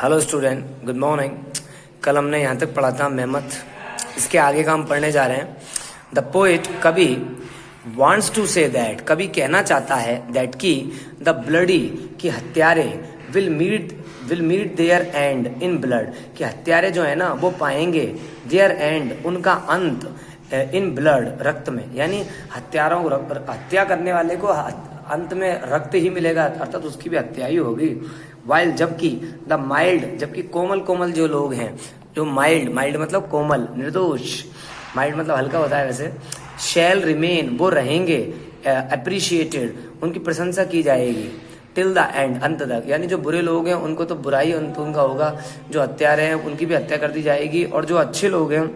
Hello student, good morning. कल हमने यहाँ तक पढ़ा था मेहमत, इसके आगे का हम पढ़ने जा रहे हैं। द पोइट कवि वांट्स टू से दैट, कवि कहना चाहता है दैट की द ब्लडी की हत्यारे will meet there and in blood, कि हत्यारे जो है ना वो पाएंगे देयर एंड, उनका अंत इन ब्लड, रक्त में। यानी हत्यारों हत्या करने वाले को अंत में रक्त ही मिलेगा, अर्थात उसकी भी हत्या ही होगी। वाइल जबकि द माइल्ड, जबकि कोमल कोमल जो लोग हैं, जो माइल्ड मतलब कोमल, निर्दोष, माइल्ड मतलब हल्का होता है वैसे, शैल रिमेन, वो रहेंगे, अप्रिशिएटेड, उनकी प्रशंसा की जाएगी, टिल द एंड, अंत तक। यानी जो बुरे लोग हैं उनको तो बुराई अंत उनका होगा, जो हत्यारे हैं उनकी भी हत्या कर दी जाएगी, और जो अच्छे लोग हैं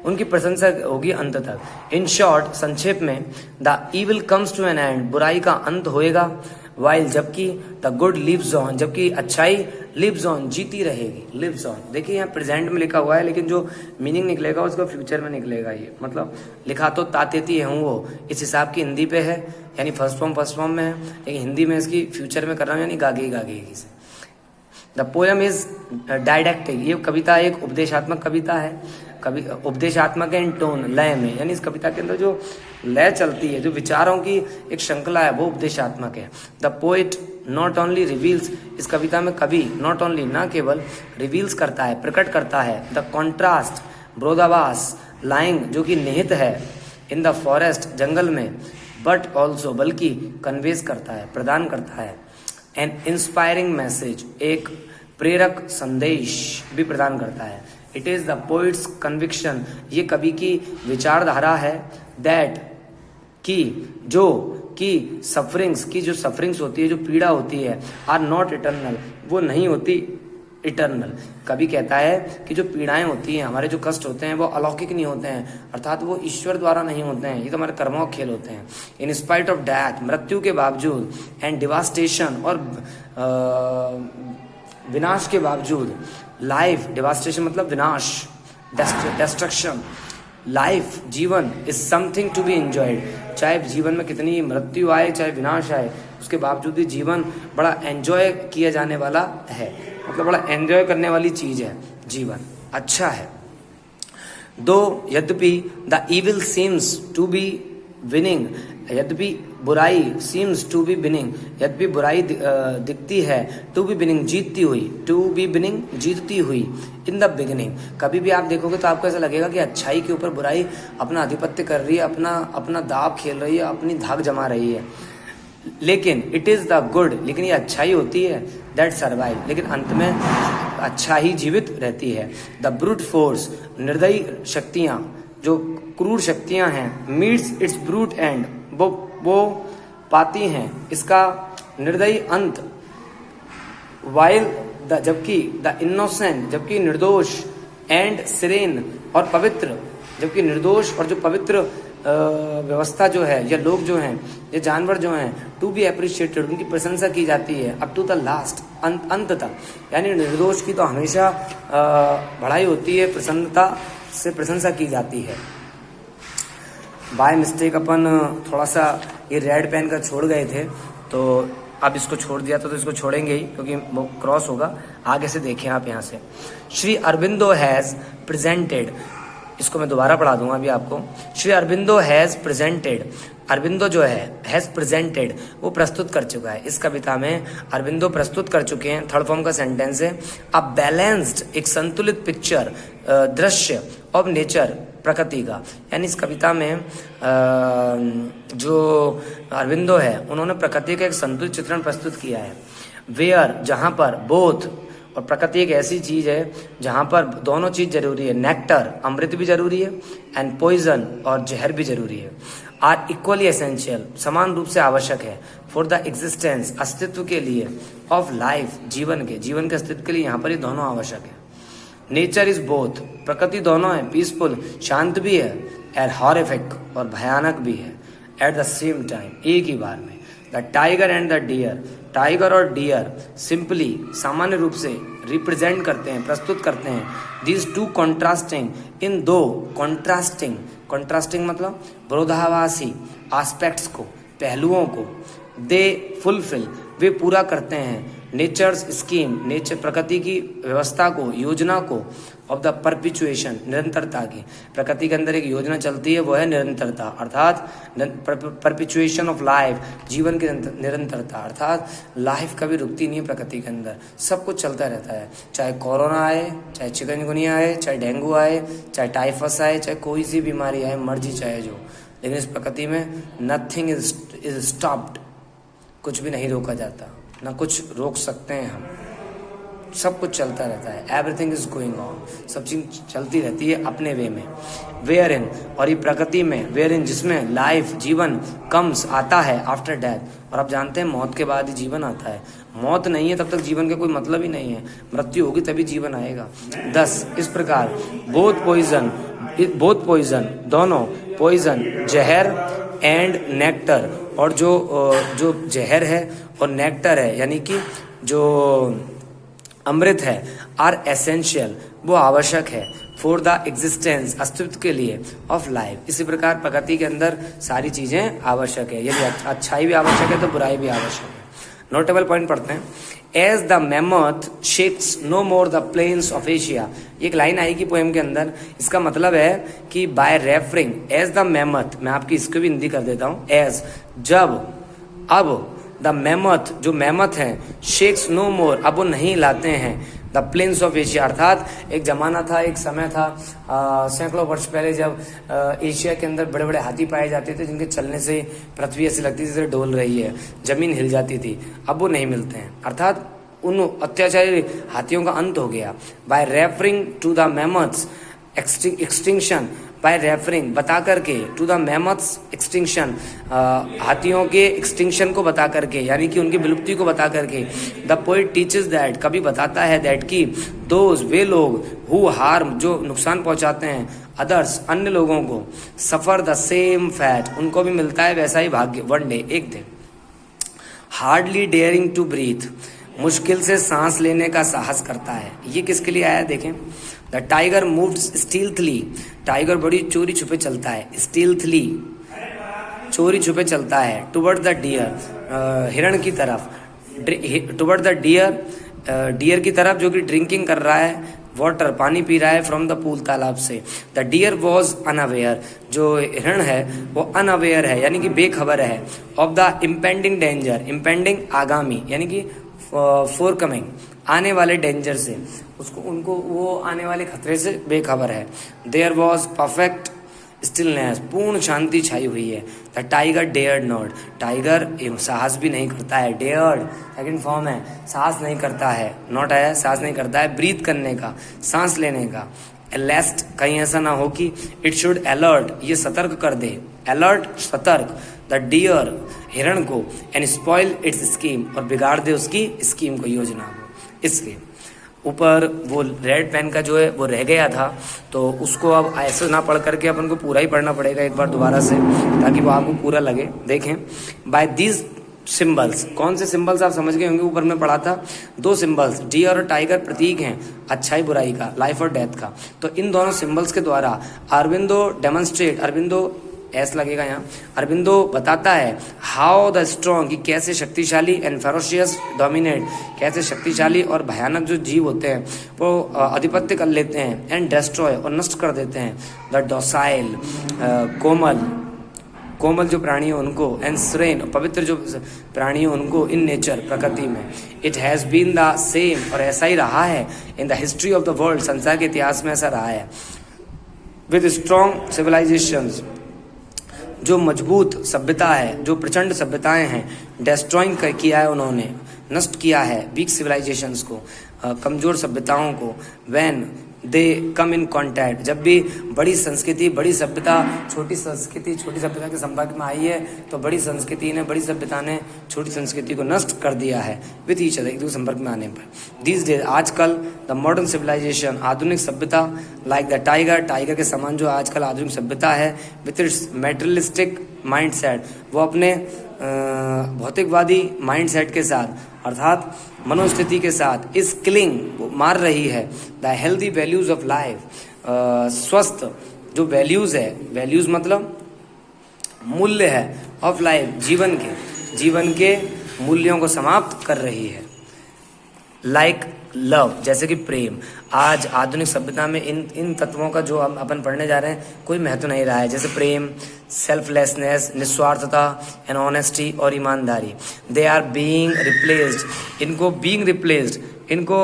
उनकी प्रशंसा होगी अंत तक। इन शॉर्ट, संक्षेप में, the evil comes to an end, बुराई का अंत होएगा। वाइल जबकि द गुड लिव्स ऑन, जबकि अच्छाई लिव्स ऑन, जीती रहेगी, लिव्स ऑन। देखिए यहाँ प्रेजेंट में लिखा हुआ है, लेकिन जो मीनिंग निकलेगा उसका फ्यूचर में निकलेगा। ये मतलब लिखा तो तातेती है हूँ वो, इस हिसाब की हिंदी पे है, यानी फर्स्ट फॉर्म में है, लेकिन हिंदी में इसकी फ्यूचर में कर रहा हूँ, यानी गागेगी से। द पोएम इज डायडेक्टिक, ये कविता एक उपदेशात्मक कविता है, उपदेशात्मक है इन टोन, लय में, यानी इस कविता के अंदर जो लय चलती है, जो विचारों की एक श्रृंखला है, वो उपदेशात्मक है। The poet not only reveals, इस कविता में कवि नॉट ओनली, ना केवल, रिवील्स करता है, प्रकट करता है, द कॉन्ट्रास्ट, विरोधाभास, लाइंग, जो कि निहित है, इन द फॉरेस्ट, जंगल में, बट ऑल्सो, बल्कि, कन्वेज करता है, प्रदान करता है, एन इंस्पायरिंग मैसेज, एक प्रेरक संदेश भी प्रदान करता है। It is the poets conviction, ये कवि की विचारधारा है, दैट की, जो कि सफरिंग्स, की जो सफरिंग्स होती है, जो पीड़ा होती है, आर नॉट इटर्नल, वो नहीं होती इटर्नल। कवि कहता है कि जो पीड़ाएं होती हैं, हमारे जो कष्ट होते हैं, वो अलौकिक नहीं होते हैं, अर्थात वो ईश्वर द्वारा नहीं होते हैं, ये तो हमारे कर्मों के खेल होते हैं। इन स्पाइट ऑफ डेथ, मृत्यु के बावजूद, एंड डिवास्टेशन, और विनाश के बावजूद, लाइफ, डिवास्टेशन मतलब विनाश, डिस्ट्रक्शन, लाइफ, जीवन, is something to be enjoyed, चाहे जीवन में कितनी मृत्यु आए, चाहे विनाश आए, उसके बावजूद भी जीवन बड़ा एंजॉय किया जाने वाला है, मतलब बड़ा एंजॉय करने वाली चीज है, जीवन अच्छा है। दो यद्यपि the evil seems to be winning, यद्यपि बुराई, सीम्स टू बी विनिंग, यद्यपि बुराई दिखती है, टू बी विनिंग, जीतती हुई, टू बी विनिंग, जीतती हुई, इन द बिगिनिंग। कभी भी आप देखोगे तो आपको ऐसा लगेगा कि अच्छाई के ऊपर बुराई अपना आधिपत्य कर रही है, अपना दाव खेल रही है, अपनी धाक जमा रही है, लेकिन इट इज द गुड, लेकिन ये अच्छाई होती है, दैट सर्वाइव, लेकिन अंत में अच्छा ही जीवित रहती है। द ब्रूट फोर्स, निर्दयी शक्तियां, जो क्रूर शक्तियां हैं, मीट्स इट्स ब्रूट एंड, वो पाती हैं इसका निर्दयी अंत। वाइल द, जबकि द इनोसेंट, जबकि निर्दोष, एंड सिरेन, और पवित्र, जबकि निर्दोष और जो पवित्र व्यवस्था जो है, या लोग जो हैं, ये जानवर जो हैं, टू बी अप्रिशिएटेड, उनकी प्रशंसा की जाती है, अप टू द लास्ट, अंत तक। यानी निर्दोष की तो हमेशा बढ़ाई होती है, प्रसन्नता से प्रशंसा की जाती है। बाय मिस्टेक अपन थोड़ा सा ये रेड पेन का छोड़ गए थे, तो अब इसको छोड़ दिया तो इसको छोड़ेंगे ही, क्योंकि वो क्रॉस होगा। आगे से देखें आप यहाँ से, श्री अरबिंदो हैज प्रेजेंटेड, इसको मैं दोबारा पढ़ा दूंगा अभी आपको। श्री अरबिंदो हैज प्रेजेंटेड, अरबिंदो जो है, हैज प्रेजेंटेड, वो प्रस्तुत कर चुका है, इस कविता में अरबिंदो प्रस्तुत कर चुके हैं, थर्ड फॉर्म का सेंटेंस है, अ बैलेंस्ड, एक संतुलित पिक्चर, दृश्य ऑफ नेचर, प्रकृति का। यानी इस कविता में जो अरबिंदो है, उन्होंने प्रकृति का एक संतुलित चित्रण प्रस्तुत किया है। वेयर, जहां पर, बोथ, और प्रकृति एक ऐसी चीज है जहां पर दोनों चीज जरूरी है, नेक्टर, अमृत भी जरूरी है, एंड पॉइजन, और जहर भी जरूरी है, आर इक्वली एसेंशियल, समान रूप से आवश्यक है, फॉर द एग्जिस्टेंस, अस्तित्व के लिए, ऑफ लाइफ, जीवन के अस्तित्व के लिए यहाँ पर ये दोनों आवश्यक है। नेचर इज बोथ, प्रकृति दोनों है, पीसफुल, शांत भी है, एंड हॉरिफिक, और भयानक भी है, एट द सेम टाइम, एक ही बार में। The tiger and the deer, tiger और डियर सिंपली, सामान्य रूप से, रिप्रेजेंट करते हैं, प्रस्तुत करते हैं, दीज टू कॉन्ट्रास्टिंग, इन दो कॉन्ट्रास्टिंग मतलब विरोधाभासी एस्पेक्ट्स को, पहलुओं को, दे फुलफिल, वे पूरा करते हैं, नेचर्स स्कीम, नेचर प्रकृति की व्यवस्था को, योजना को, ऑफ द परपिचुएशन, निरंतरता की, प्रकृति के अंदर एक योजना चलती है, वो है निरंतरता, अर्थात परपिचुएशन ऑफ लाइफ, जीवन की निरंतरता, अर्थात लाइफ कभी रुकती नहीं है प्रकृति के अंदर, सब कुछ चलता रहता है, चाहे कोरोना आए, चाहे चिकनगुनिया आए, चाहे डेंगू आए, चाहे टाइफस आए, चाहे कोई सी बीमारी आए, मर्जी चाहे जो, लेकिन इस प्रकृति में नथिंग इज स्टॉप्ड, कुछ भी नहीं रोका जाता, ना कुछ रोक सकते हैं हम, सब कुछ चलता रहता है, एवरीथिंग इज गोइंग ऑन, सब चीज चलती रहती है अपने वे में, वेयर इन, और ये प्रकृति में, वेयर इन जिसमें लाइफ, जीवन कम्स, आता है, आफ्टर डेथ, और आप जानते हैं मौत के बाद ही जीवन आता है, मौत नहीं है तब तक जीवन का कोई मतलब ही नहीं है, मृत्यु होगी तभी जीवन आएगा। 10 इस प्रकार बोथ पॉइजन दोनों, पॉइजन जहर एंड नेक्टर, और जो जहर है और नेक्टर है यानी कि जो अमृत है, आर एसेंशियल, वो आवश्यक है, फॉर द एग्जिस्टेंस, अस्तित्व के लिए, ऑफ लाइफ। इसी प्रकार प्रकृति के अंदर सारी चीजें आवश्यक है, यदि अच्छाई भी आवश्यक है तो बुराई भी आवश्यक है। नोटेबल पॉइंट पढ़ते हैं, as the mammoth shakes no more the plains of Asia, एक लाइन आएगी पोएम के अंदर, इसका मतलब है कि by referring as the mammoth, मैं आपकी इसको भी हिंदी कर देता हूं, एज जब, अब, द मैमथ जो मैमथ है, शेक्स नो मोर अब वो नहीं लाते हैं, द प्लेन्स ऑफ एशिया, अर्थात एक जमाना था, एक समय था सैकड़ों वर्ष पहले जब एशिया के अंदर बड़े बड़े हाथी पाए जाते थे, जिनके चलने से पृथ्वी ऐसी लगती थी जैसे डोल रही है, जमीन हिल जाती थी, अब वो नहीं मिलते हैं, अर्थात उन अत्याचारी हाथियों का अंत हो गया। By referring to the mammoth's extinction, by referring बता करके, टू द मैमथ्स एक्सटिंक्शन, हाथियों के एक्सटिंक्शन को बता करके, यानी कि उनकी विलुप्ति को बता करके, द पोएट टीचेस दैट, कवि बताता है दैट की, दोज वे लोग, हु हार्म जो नुकसान पहुंचाते हैं, अदर्स अन्य लोगों को, सफर द सेम फैट उनको भी मिलता है वैसा ही भाग्य, वन डे एक दिन, हार्डली डेयरिंग टू ब्रीथ मुश्किल से सांस लेने का साहस करता है। ये किसके लिए आया देखें, द टाइगर मूव्स स्टील्थली, टाइगर बड़ी चोरी छुपे चलता है, स्टील्थली चोरी छुपे चलता है, टुवर्ड द डियर हिरण की तरफ, टुवर्ड द डियर की तरफ जो कि ड्रिंकिंग कर रहा है, वाटर पानी पी रहा है, फ्रॉम द पूल तालाब से। द डियर वॉज अनअवेयर, जो हिरण है वो अनअवेयर है यानी कि बेखबर है, of the impending danger, impending आगामी यानी कि फोर कमिंग आने वाले डेंजर से, उसको उनको वो आने वाले खतरे से बेखबर है। देयर वॉज परफेक्ट स्टिलनेस, पूर्ण शांति छाई हुई है। The tiger dared not, tiger साहस भी नहीं करता है, डेयर्ड सेकंड फॉर्म है, साहस नहीं करता है, नॉट आया साहस नहीं करता है, ब्रीथ करने का, सांस लेने का। लेस्ट कहीं ऐसा ना हो कि इट शुड अलर्ट, ये सतर्क कर दे, अलर्ट सतर्क, द डियर हिरण को, एंड स्पॉइल इट्स स्कीम और बिगाड़ दे उसकी स्कीम को, योजना को। इसलिए ऊपर वो रेड पेन का जो है वो रह गया था, तो उसको अब ऐसे ना पढ़ करके अपन को पूरा ही पढ़ना पड़ेगा एक बार दोबारा से, ताकि वो आपको पूरा लगे। देखें, बाय दीज सिंबल्स, कौन से सिंबल्स आप समझ गए होंगे, ऊपर में पढ़ा था 2 सिंबल्स, डियर और टाइगर प्रतीक हैं अच्छाई बुराई का, लाइफ और डेथ का। तो इन दोनों सिंबल्स के द्वारा अरविंदो डेमोन्स्ट्रेट, अरविंदो एस लगेगा यहाँ, अरविंदो बताता है हाउ द स्ट्रॉन्ग, कि कैसे शक्तिशाली, एंड फेरोशियस डोमिनेट, कैसे शक्तिशाली और भयानक जो जीव होते हैं वो आधिपत्य कर लेते हैं, एंड डेस्ट्रॉय और नष्ट कर देते हैं, द डोसाइल कोमल जो प्राणी हो उनको, एंड सेरेन पवित्र जो प्राणी हो उनको, इन नेचर प्रकृति में। It has been the same, और ऐसा ही रहा है, in the history of the world, संसार के इतिहास में ऐसा रहा है। विद स्ट्रॉन्ग सिविलाइजेशंस, जो मजबूत सभ्यता है, जो प्रचंड सभ्यताएं हैं, डेस्ट्रॉइंग किया है उन्होंने, नष्ट किया है वीक सिविलाइजेशंस को, कमजोर सभ्यताओं को। When they come in contact, जब भी बड़ी संस्कृति, बड़ी सभ्यता छोटी संस्कृति, छोटी सभ्यता के संपर्क में आई है, तो बड़ी संस्कृति ने, बड़ी सभ्यता ने छोटी संस्कृति को नष्ट कर दिया है, विथ ईच अदर, एक दूसरे संपर्क में आने पर। दीज डेज, आजकल, द मॉडर्न सिविलाइजेशन, आधुनिक सभ्यता, लाइक द टाइगर, टाइगर के समान जो आजकल आधुनिक सभ्यता है, with its materialistic mind set, वो अपने भौतिकवादी माइंड सेट के साथ, अर्थात मनोस्थिति के साथ, इस किलिंग, वो मार रही है, the healthy values of life, स्वस्थ जो वैल्यूज है, वैल्यूज मतलब मूल्य है, ऑफ लाइफ जीवन के मूल्यों को समाप्त कर रही है। लाइक लव, जैसे कि प्रेम। आज आधुनिक सभ्यता में इन तत्वों का जो हम अपन पढ़ने जा रहे हैं कोई महत्व नहीं रहा है, जैसे प्रेम, सेल्फलेसनेस, निस्वार्थता एंड ऑनेस्टी और ईमानदारी। दे आर बीइंग रिप्लेस्ड, इनको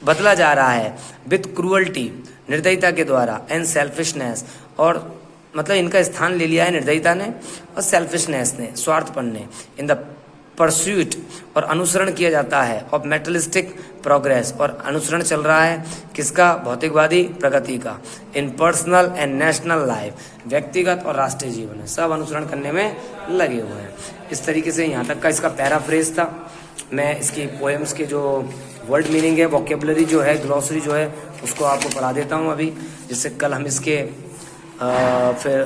बदला जा रहा है विथ क्रूअल्टी, निर्दयता के द्वारा, एंड सेल्फिशनेस, और मतलब इनका स्थान ले लिया है निर्दयता ने और सेल्फिशनेस ने, स्वार्थपन ने। इन द परस्यूट, और अनुसरण किया जाता है, ऑफ मेटलिस्टिक प्रोग्रेस, और अनुसरण चल रहा है किसका? भौतिकवादी प्रगति का। इन पर्सनल एंड नेशनल लाइफ, व्यक्तिगत और राष्ट्रीय जीवन में सब अनुसरण करने में लगे हुए हैं। इस तरीके से यहाँ तक का इसका पैराफ्रेज था। मैं इसकी पोएम्स के जो वर्ड मीनिंग है, वोकेबलरी जो है, ग्लॉसरी जो है, उसको आपको पढ़ा देता हूँ अभी, जिससे कल हम इसके फिर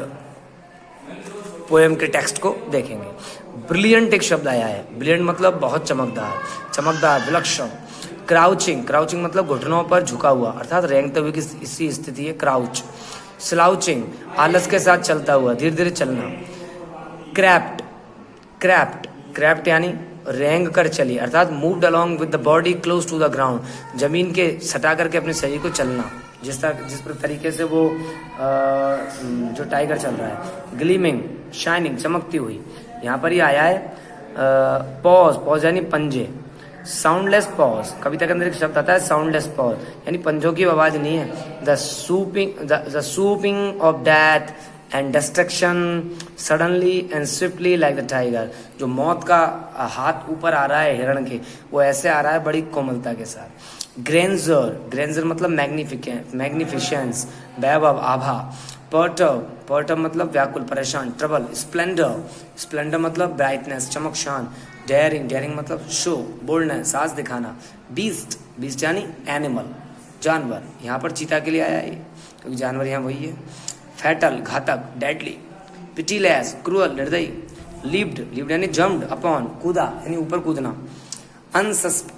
पोएम के टेक्स्ट को देखेंगे। ब्रिलियंट एक शब्द आया है, ब्रिलियंट मतलब बहुत चमकदार, विलक्षण। क्राउचिंग मतलब घुटनों पर झुका हुआ, अर्थात रेंगते हुए की इसी स्थिति है क्राउच। स्लाउचिंग, आलस के साथ चलता हुआ, धीरे धीरे चलना। क्रैप्ट यानी रेंग कर चली, अर्थात moved along with the body close to the ground, जमीन के सटा करके अपने शरीर को चलना, जिस तरीके से वो जो टाइगर चल रहा है। ग्लीमिंग, शाइनिंग, चमकती हुई, यहाँ पर ही आया है। पॉज यानी पंजे। साउंडलेस पॉज, कविता के अंदर एक शब्द आता है साउंडलेस पॉज, यानी पंजों की आवाज नहीं है। The swooping of death and destruction suddenly and swiftly like the tiger, जो मौत का हाथ ऊपर आ रहा है हिरण के, वो ऐसे आ रहा है बड़ी कोमलता के साथ। ग्रेंजर मतलब मैग्निफिशेंस, वैभव, आभा। पर्टव मतलब व्याकुल, परेशान, ट्रबल। स्प्लेंडर मतलब ब्राइटनेस, चमक, शान। डेयरिंग मतलब शो, बोल्डनेस, साहस दिखाना। बीस्ट यानी एनिमल, जानवर, यहाँ पर चीता के लिए आया है क्योंकि जानवर यहाँ वही है। फैटल, घातक, डेडली। पिटीलेस, क्रूअल, निर्दयी। लीव्ड यानी जम्प्ड अपॉन, कूदा यानी ऊपर कूदना।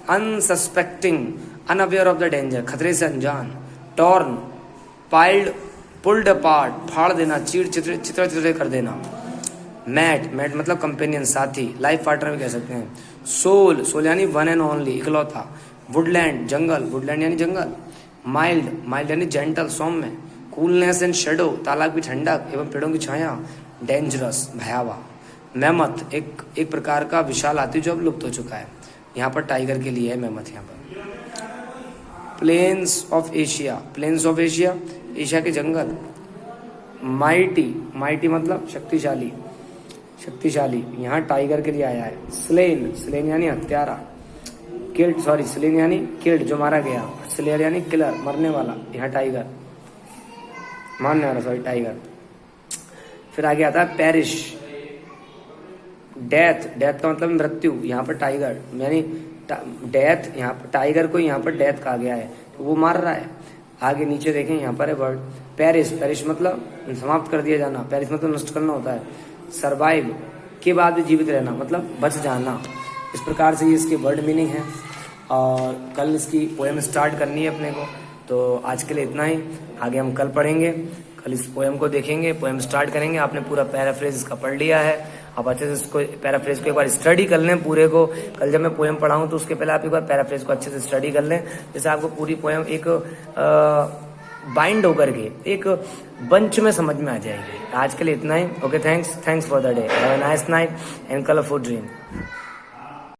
Unsuspecting, unaware of the danger, खतरे से अनजान। टॉर्न, पाइल्ड, पुल्ड अपार्ट, फाड़ देना, चित्र कर देना। मैट मतलब कंपेनियन, साथी, लाइफ पार्टनर भी कह सकते हैं। सोल यानी वन एंड ओनली, इकलौता। वुडलैंड, वुडलैंड यानी जंगल। माइल्ड यानी जेंटल, सौम्य। कूलनेस एंड शेडो, तालाब की ठंडक एवं पेड़ों की छाया। डेंजरस, भयावह। मेमथ, एक प्रकार का विशाल हाथी जो अब लुप्त हो चुका है, यहाँ पर टाइगर के लिए है मेमथ। यहाँ पर प्लेन्स ऑफ एशिया, एशिया के जंगल। माइटी मतलब शक्तिशाली, यहाँ टाइगर के लिए आया है। स्लेन यानी हत्यारा। स्लेन यानी किल्ड, जो मारा गया। स्लेयर यानी किलर, मरने वाला, यहाँ टाइगर, मारने वाला, टाइगर। फिर आगे आता है पेरिश, डेथ का मतलब मृत्यु, यहाँ पर टाइगर यानी डेथ, यहाँ पर टाइगर को यहाँ पर डेथ कहा गया है, तो वो मार रहा है। आगे नीचे देखें, यहाँ पर है वर्ड पेरिश मतलब समाप्त कर दिया जाना, पेरिश मतलब नष्ट करना होता है। सर्वाइव के बाद भी जीवित रहना मतलब बच जाना। इस प्रकार से ये इसके वर्ड मीनिंग है, और कल इसकी पोएम स्टार्ट करनी है अपने को। तो आज के लिए इतना ही, आगे हम कल पढ़ेंगे। कल इस पोएम को देखेंगे, पोएम स्टार्ट करेंगे। आपने पूरा पैराफ्रेज इसका पढ़ लिया है, आप अच्छे से इसको पैराफ्रेज को एक बार स्टडी कर लें पूरे को। कल जब मैं पोएम पढ़ाऊँ तो उसके पहले आप एक बार पैराफ्रेज को अच्छे से स्टडी कर लें, जैसे आपको पूरी पोएम एक बाइंड होकर के एक बंच में समझ में आ जाएगी। आज के लिए इतना ही। Okay, thanks for the day, have a nice night and colourful dream.